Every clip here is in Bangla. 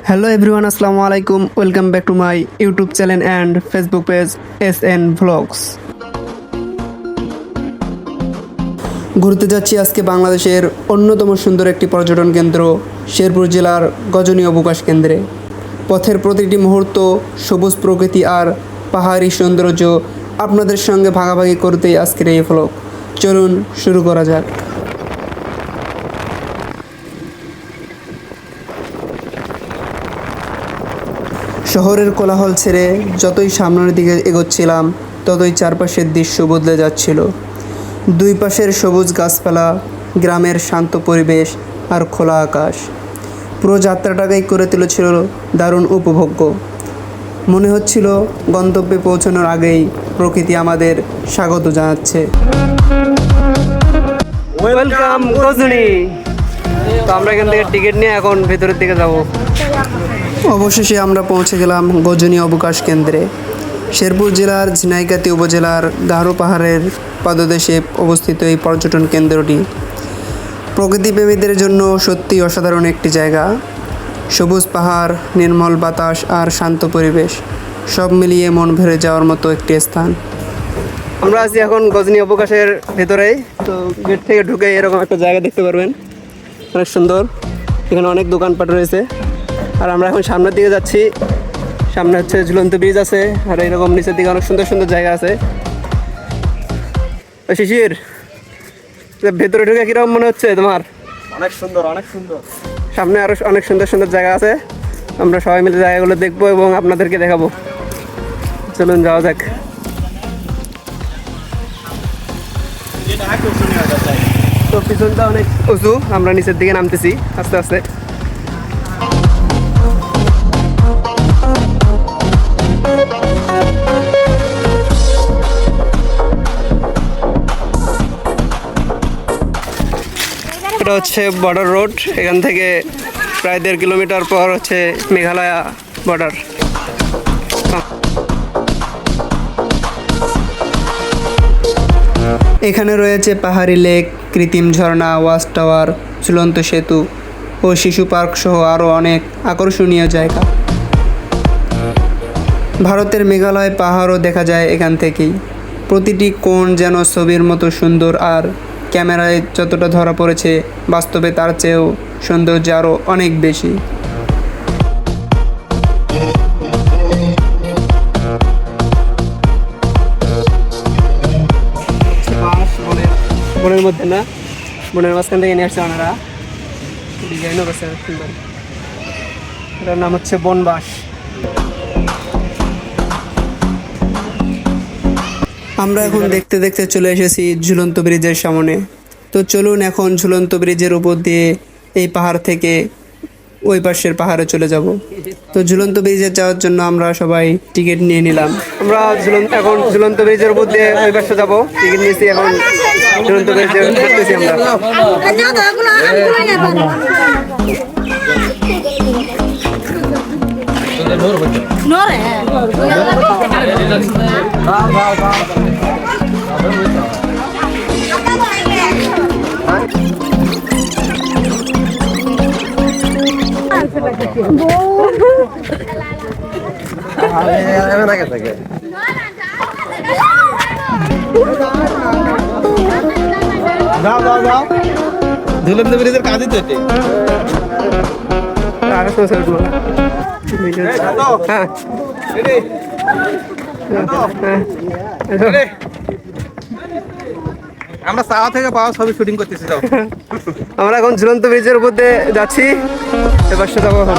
হ্যালো এভরিওয়ান, আসসালামু আলাইকুম। Welcome back to my YouTube channel and Facebook page SN vlogs. ঘুরতে যাচ্ছি আজকে বাংলাদেশের অন্যতম সুন্দর একটি পর্যটন কেন্দ্র শেরপুর জেলার গজনী অবকাশ কেন্দ্রে। পথের প্রতিটি মুহূর্ত সবুজ প্রকৃতি আর পাহাড়ি সৌন্দর্য আপনাদের সঙ্গে ভাগাভাগি করতেই আজকের এই ভ্লগ। চলুন শুরু করা যাক। শহরের কোলাহল ছেড়ে যতই সামনের দিকে এগোচ্ছিলাম ততই চারপাশের দৃশ্য বদলে যাচ্ছিল। দুই পাশের সবুজ গাছপালা, গ্রামের শান্ত পরিবেশ আর খোলা আকাশ পুরো যাত্রাটাকেই করে তুলেছিল দারুণ উপভোগ্য। মনে হচ্ছিল গন্তব্যে পৌঁছানোর আগেই প্রকৃতি আমাদের স্বাগত জানাচ্ছে। ওয়েলকাম গজনী। তো আমরা এখান থেকে টিকিট নিয়ে এখন ভেতরের দিকে যাব। অবশেষে আমরা পৌঁছে গেলাম গজনী অবকাশ কেন্দ্রে। শেরপুর জেলার ঝিনাইগাতি উপজেলার গারো পাহাড়ের পাদদেশে অবস্থিত এই পর্যটন কেন্দ্রটি প্রকৃতিপ্রেমীদের জন্য সত্যি অসাধারণ একটি জায়গা। সবুজ পাহাড়, নির্মল বাতাস আর শান্ত পরিবেশ সব মিলিয়ে মন ভরে যাওয়ার মতো একটি স্থান। আমরা আছি এখন গজনী অবকাশের ভেতরেই। তো গেট থেকে ঢুকে এরকম একটা জায়গা দেখতে পারবেন, অনেক সুন্দর। এখানে অনেক দোকানপাট রয়েছে। আর আমরা এখন সামনের দিকে যাচ্ছি। সামনে হচ্ছে ঝুলন্ত ব্রিজ আছে, আর এরকম নিচের দিকে অনেক সুন্দর সুন্দর জায়গা আছে। শিশির, ভেতরে ঢুকে কিরকম মনে হচ্ছে তোমার? অনেক সুন্দর, অনেক সুন্দর। সামনে আরো অনেক সুন্দর সুন্দর জায়গা আছে। আমরা সবাই মিলে জায়গাগুলো দেখবো এবং আপনাদেরকে দেখাবো। চলুন যাওয়া যাক। তো পিছনটা অনেক উঁচু, আমরা নিচের দিকে নামতেছি আস্তে আস্তে। এটা হচ্ছে বর্ডার রোড। এখান থেকে প্রায় 1.5 কিলোমিটার পর হচ্ছে মেঘালয় বর্ডার। এখানে রয়েছে পাহাড়ি লেক, কৃত্রিম ঝর্ণা, ওয়াচ টাওয়ার, ঝুলন্ত সেতু ও শিশু পার্ক সহ আরও অনেক আকর্ষণীয় জায়গা। ভারতের মেঘালয় পাহাড়ও দেখা যায় এখান থেকেই। প্রতিটি কোণ যেন ছবির মতো সুন্দর, আর ক্যামেরায় যতটা ধরা পড়েছে বাস্তবে তার চেয়েও সৌন্দর্য আরও অনেক বেশি। বনের মধ্যে না, বনের মাঝখান থেকে নিয়ে আসছে ওনারা। ডিজাইনও করছে সুন্দর। এটার নাম হচ্ছে বনবাস। আমরা এখন দেখতে দেখতে চলে এসেছি ঝুলন্ত ব্রিজের সামনে। তো চলুন এখন ঝুলন্ত ব্রিজের উপর দিয়ে এই পাহাড় থেকে ওই পাশের পাহাড়ে চলে যাব। তো ঝুলন্ত ব্রিজে যাওয়ার জন্য আমরা সবাই টিকিট নিয়ে নিলাম। আমরা এখন ঝুলন্ত ব্রিজের উপর দিয়ে ওই পাশে যাবো। টিকিট নিয়েছি, এখন ঝুলন্ত ব্রিজে উঠতেছি আমরা। ঝুলন্ত ব্রিজের কাজই তো এটি। আমরা চাওয়া থেকে পাওয়া ছবি শুটিং করতেছি। আমরা এখন ঝুলন্ত ব্রিজের উপর দিয়ে যাচ্ছি। এবার সে যাবো এখন।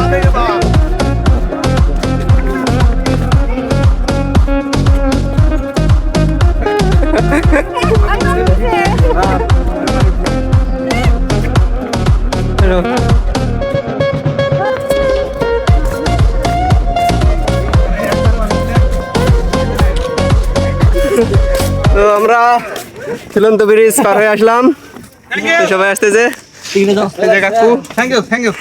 তো আমরা ঝুলন্ত ব্রিজ পার হয়ে আসলাম। সবাই আসতেছে। কাকু, থ্যাংক ইউ, থ্যাংক ইউ।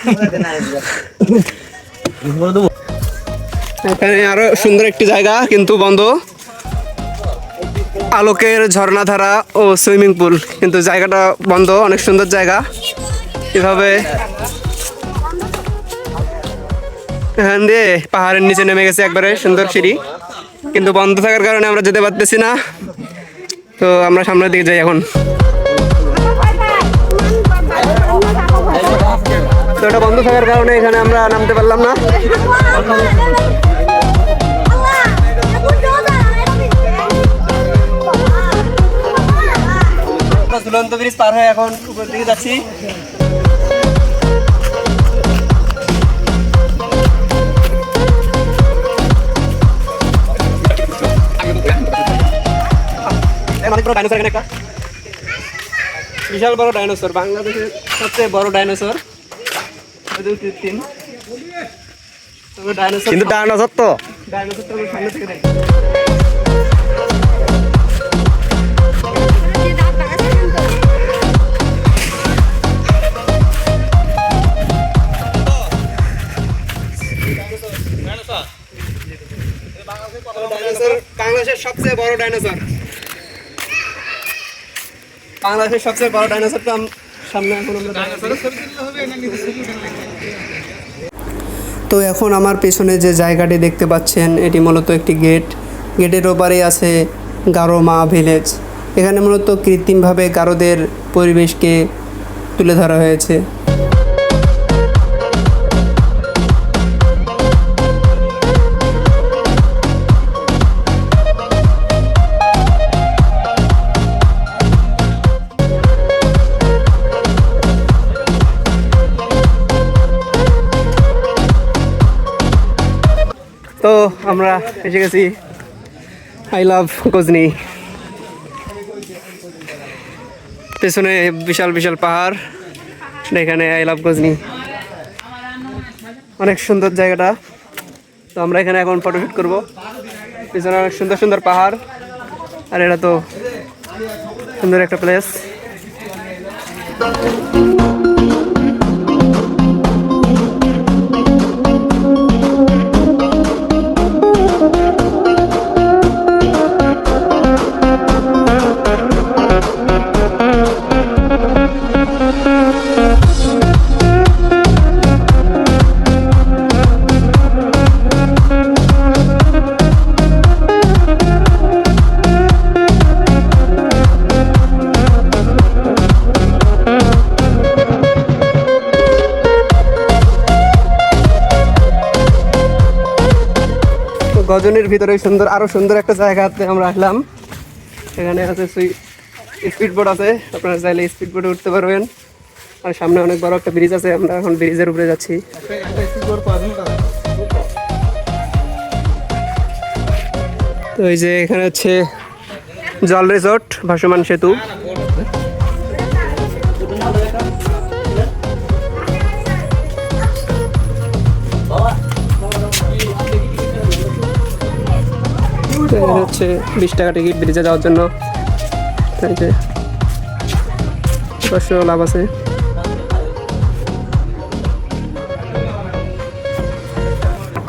এখানে আরো সুন্দর একটি জায়গা, কিন্তু বন্ধ। আলোকের ঝর্ণাধারা ও সুইমিং পুল, কিন্তু জায়গাটা বন্ধ। অনেক সুন্দর জায়গা। এভাবে এখান দিয়ে পাহাড়ের নিচে নেমে গেছে একবারে সুন্দর সিঁড়ি, কিন্তু বন্ধ থাকার কারণে আমরা যেতে পারতেছি না। তো আমরা সামনের দিকে যাই এখন। তো এটা বন্ধ থাকার কারণে এখানে আমরা নামতে পারলাম না। ঝুলন্ত ব্রিজ পার হয়ে এখন উপর দিকে যাচ্ছি। অনেক বড় ডাইনোসর, এখানে একটা বিশাল বড় ডাইনোসর, বাংলাদেশের সবচেয়ে বড় ডাইনোসর। কৃত্রিম ডাইনোসর, কিন্তু ডাইনোসর তো ডাইনোসর তো সামনে থেকে দেখ। বাংলাদেশের সবচেয়ে বড় ডাইনোসর, বাংলাদেশের সবচেয়ে বড় ডাইনোসরটা সামনে এখন আমরা। তো এখন আমার পেছনে যে জায়গাটি দেখতে পাচ্ছেন এটি মূলত একটি গেট। গেটের ওপারে আছে গারো মা ভিলেজ। এখানে মূলত কৃত্রিমভাবে গারোদের পরিবেশকে তুলে ধরা হয়েছে। তো আমরা এসে গেছি আই লাভ গজনি। পেছনে বিশাল বিশাল পাহাড়, এখানে আই লাভ গজনি, অনেক সুন্দর জায়গাটা। তো আমরা এখানে এখন ফটোশুট করবো। পেছনে অনেক সুন্দর সুন্দর পাহাড়, আর এটা তো সুন্দর একটা প্লেস। গজনির ভিতরে সুন্দর, আরো সুন্দর একটা জায়গাতে আমরা আসলাম। এখানে আছে স্পিড বোট আছে, আপনারা চাইলে স্পিড বোটে উঠতে পারবেন। আর সামনে অনেক বড় একটা ব্রিজ আছে, আমরা এখন ব্রিজের উপরে যাচ্ছি। তো এই যে এখানে হচ্ছে জল রিসোর্ট, ভাসমান সেতু। হচ্ছে 20 টাকা টিকিট ব্রিজে যাওয়ার জন্য। তাই যে অবশ্য লাভ আছে।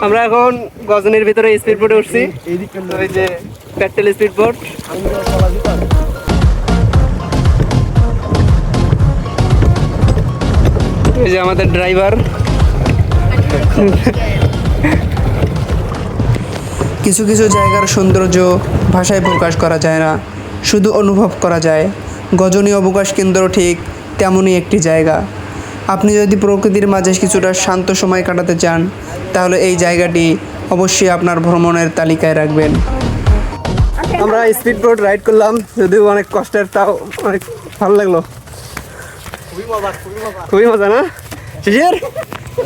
আমরা এখন গজনির ভিতরে স্পিড বোটে উঠছি। ওই যে পেট্রোল স্পিড বোট। এই যে আমাদের ড্রাইভার। কিছু কিছু জায়গার সৌন্দর্য ভাষায় প্রকাশ করা যায় না, শুধু অনুভব করা যায়। গজনি অবকাশ কেন্দ্র ঠিক তেমনই একটি জায়গা। আপনি যদি প্রকৃতির মাঝে কিছুটা শান্ত সময় কাটাতে চান, তাহলে এই জায়গাটি অবশ্যই আপনার ভ্রমণের তালিকায় রাখবেন। আমরা স্পিড বোট রাইড করলাম, যদিও অনেক কষ্টের, তাও অনেক ভালো লাগলো। খুবই মজা না শিশির?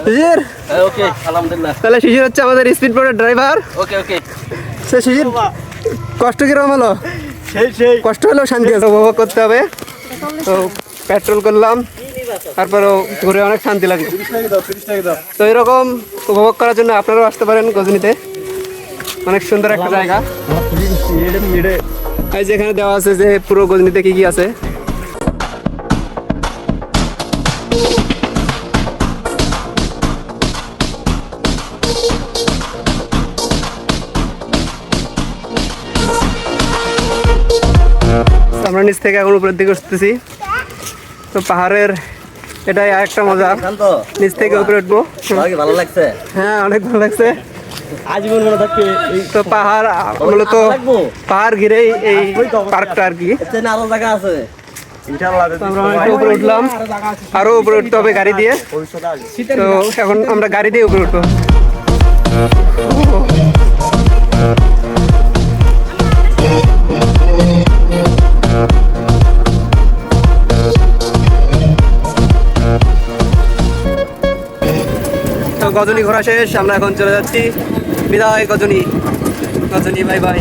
শিশির ওকে, আলহামদুলিল্লাহ। তাহলে শিশির হচ্ছে আমাদের স্পিড বোটের ড্রাইভার। ওকে ওকে। সে শিশির কষ্ট কিরকম হলো? সেই কষ্ট হলেও শান্তি আছে, উপভোগ করতে হবে। তো পেট্রোল করলাম, তারপরেও ঘুরে অনেক শান্তি লাগে। তো এরকম উপভোগ করার জন্য আপনারাও আসতে পারেন গজনিতে, অনেক সুন্দর একটা জায়গা। এই যে এখানে দেওয়া আছে যে পুরো গজনিতে কি কি আছে। আমরা নিচ থেকে এখন উপরের দিকে উঠতেছি। তো পাহাড়ের এটাই আরেকটা মজা। শান্ত নিচ থেকে উপরে উঠবো। কি ভালো লাগছে? হ্যাঁ, অনেক ভালো লাগছে। আজীবন মনে থাকবে তো পাহাড় মূলত পাহাড় ঘিরেই এই পার্কটা আর কি। এর চেয়ে আরো জায়গা আছে ইনশাআল্লাহ। তো আমরা অনেকটা উপরে উঠলাম, আরো উপরে উঠতে হবে গাড়ি দিয়ে। তো এখন আমরা গাড়ি দিয়ে উপরে উঠবো। তো গজনী ঘোরা শেষ, আমরা এখন চলে যাচ্ছি। বিদায় গজনী, গজনী বাই বাই।